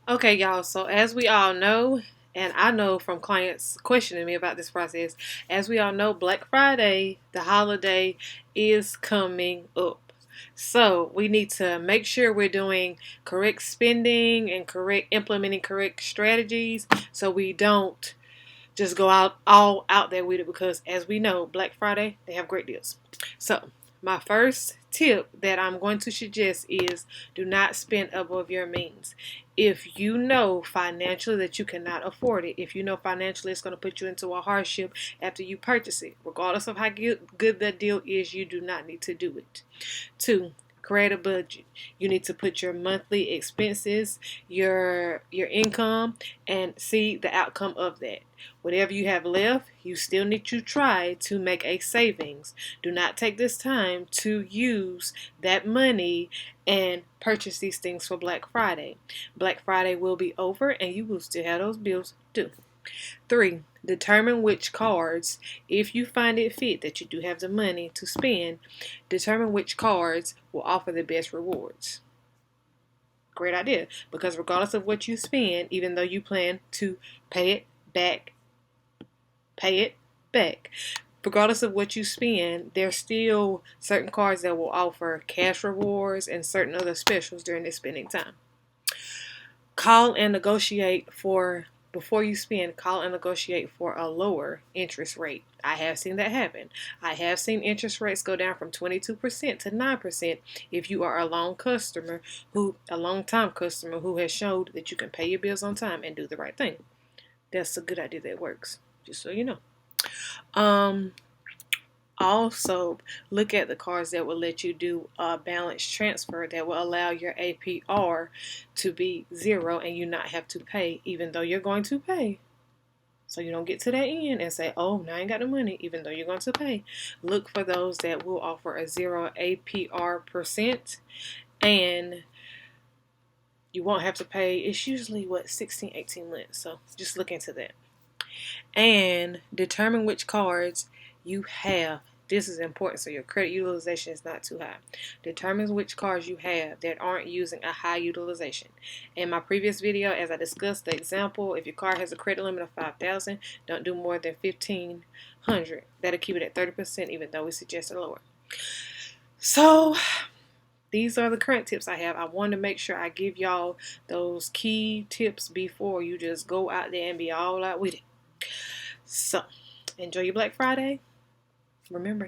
Okay, y'all. So, as we all know, and I know from clients questioning me about this process, as we all know, Black Friday, the holiday, is coming up. So, we need to make sure we're doing correct spending and correct implementing correct strategies so we don't just go out all out there with it because as we know, Black Friday, they have great deals. So, my first tip that I'm going to suggest is do not spend above your means. If you know financially that you cannot afford it, if you know financially it's going to put you into a hardship after you purchase it, regardless of how good that deal is, you do not need to do it. Two, create a budget. You need to put your monthly expenses, your income, and see the outcome of that. Whatever you have left, you still need to try to make a savings. Do not take this time to use that money and purchase these things for Black Friday. Black Friday will be over and you will still have those bills due. Three, determine which cards, if you find it fit that you do have the money to spend, determine which cards will offer the best rewards. Great idea, because regardless of what you spend, even though you plan to pay it back, pay it back. Regardless of what you spend, there's still certain cards that will offer cash rewards and certain other specials during this spending time. Call and negotiate for before you spend, call and negotiate for a lower interest rate. I have seen that happen. I have seen interest rates go down from 22% to 9% if you are a long time customer who has showed that you can pay your bills on time and do the right thing. That's a good idea that works, just so you know. Um Also, look at the cards that will let you do a balance transfer that will allow your APR to be zero and you not have to pay, even though you're going to pay. So you don't get to that end and say, oh, now I ain't got the money, even though you're going to pay. Look for those that will offer a zero APR percent and you won't have to pay. It's usually, 16, 18 months. So just look into that. And determine which cards you have. This is important so your credit utilization is not too high. Determine which cards you have that aren't using a high utilization. In my previous video, as I discussed the example, if your card has a credit limit of $5,000, don't do more than $1,500. That'll keep it at 30%, even though we suggested lower. So these are the current tips I have. I want to make sure I give y'all those key tips before you just go out there and be all out with it. So, enjoy your Black Friday. Remember,